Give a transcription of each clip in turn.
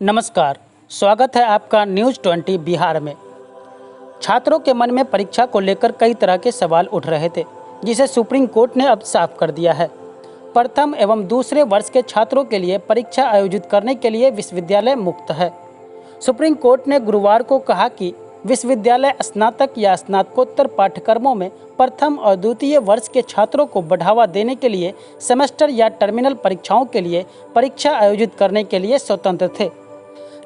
नमस्कार, स्वागत है आपका न्यूज़ 20 बिहार में। छात्रों के मन में परीक्षा को लेकर कई तरह के सवाल उठ रहे थे, जिसे सुप्रीम कोर्ट ने अब साफ कर दिया है। प्रथम एवं दूसरे वर्ष के छात्रों के लिए परीक्षा आयोजित करने के लिए विश्वविद्यालय मुक्त है। सुप्रीम कोर्ट ने गुरुवार को कहा कि विश्वविद्यालय स्नातक या स्नातकोत्तर पाठ्यक्रमों में प्रथम और द्वितीय वर्ष के छात्रों को बढ़ावा देने के लिए सेमेस्टर या टर्मिनल परीक्षाओं के लिए परीक्षा आयोजित करने के लिए स्वतंत्र थे।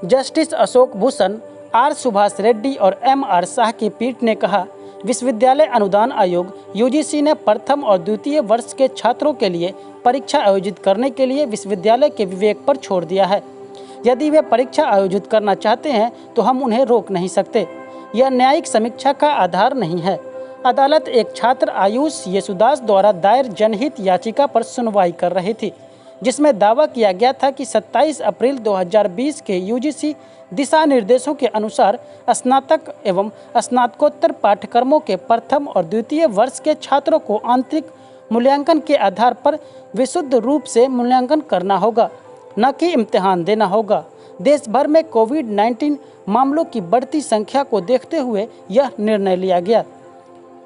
जस्टिस अशोक भूषण, आर सुभाष रेड्डी और एम.आर. शाह की पीठ ने कहा, विश्वविद्यालय अनुदान आयोग यूजीसी ने प्रथम और द्वितीय वर्ष के छात्रों के लिए परीक्षा आयोजित करने के लिए विश्वविद्यालय के विवेक पर छोड़ दिया है। यदि वे परीक्षा आयोजित करना चाहते हैं तो हम उन्हें रोक नहीं सकते। यह न्यायिक समीक्षा का आधार नहीं है। अदालत एक छात्र आयुष येसुदास द्वारा दायर जनहित याचिका पर सुनवाई कर रही थी, जिसमें दावा किया गया था कि 27 अप्रैल 2020 के यूजीसी दिशा निर्देशों के अनुसार स्नातक एवं स्नातकोत्तर पाठ्यक्रमों के प्रथम और द्वितीय वर्ष के छात्रों को आंतरिक मूल्यांकन के आधार पर विशुद्ध रूप से मूल्यांकन करना होगा, न कि इम्तिहान देना होगा। देश भर में कोविड-19 मामलों की बढ़ती संख्या को देखते हुए यह निर्णय लिया गया।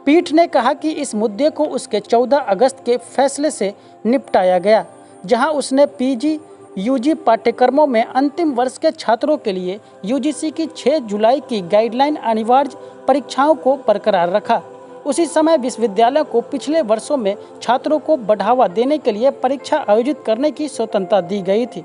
पीठ ने कहा कि इस मुद्दे को उसके 14 अगस्त के फैसले से निपटाया गया, जहां उसने पीजी, यूजी पाठ्यक्रमों में अंतिम वर्ष के छात्रों के लिए यूजीसी की 6 जुलाई की गाइडलाइन अनिवार्य परीक्षाओं को बरकरार रखा। उसी समय विश्वविद्यालय को पिछले वर्षों में छात्रों को बढ़ावा देने के लिए परीक्षा आयोजित करने की स्वतंत्रता दी गई थी।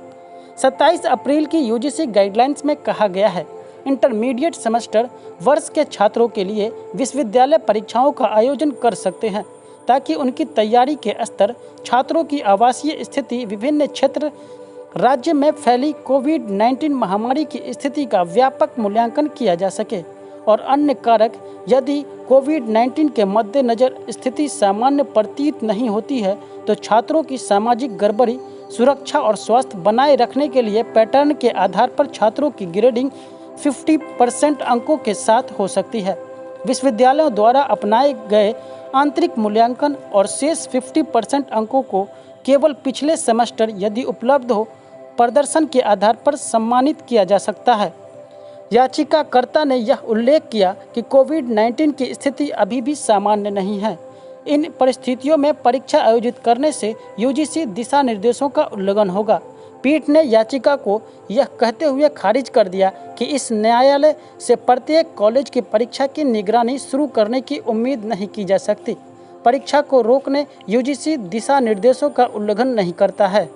27 अप्रैल की यूजीसी गाइडलाइंस में कहा गया है, इंटरमीडिएट सेमेस्टर वर्ष के छात्रों के लिए विश्वविद्यालय परीक्षाओं का आयोजन कर सकते हैं, ताकि उनकी तैयारी के स्तर, छात्रों की आवासीय स्थिति, विभिन्न क्षेत्र, राज्य में फैली कोविड-19 महामारी की स्थिति का व्यापक मूल्यांकन किया जा सके और अन्य कारक। यदि कोविड-19 के मद्देनज़र स्थिति सामान्य प्रतीत नहीं होती है तो छात्रों की सामाजिक गड़बड़ी, सुरक्षा और स्वास्थ्य बनाए रखने के लिए पैटर्न के आधार पर छात्रों की ग्रेडिंग 50% अंकों के साथ हो सकती है। विश्वविद्यालयों द्वारा अपनाए गए आंतरिक मूल्यांकन और शेष 50% अंकों को केवल पिछले सेमेस्टर, यदि उपलब्ध हो, प्रदर्शन के आधार पर सम्मानित किया जा सकता है। याचिकाकर्ता ने यह उल्लेख किया कि कोविड-19 की स्थिति अभी भी सामान्य नहीं है। इन परिस्थितियों में परीक्षा आयोजित करने से यूजीसी दिशा निर्देशों का उल्लंघन होगा। पीठ ने याचिका को यह कहते हुए खारिज कर दिया कि इस न्यायालय से प्रत्येक कॉलेज की परीक्षा की निगरानी शुरू करने की उम्मीद नहीं की जा सकती। परीक्षा को रोकने यूजीसी दिशा निर्देशों का उल्लंघन नहीं करता है।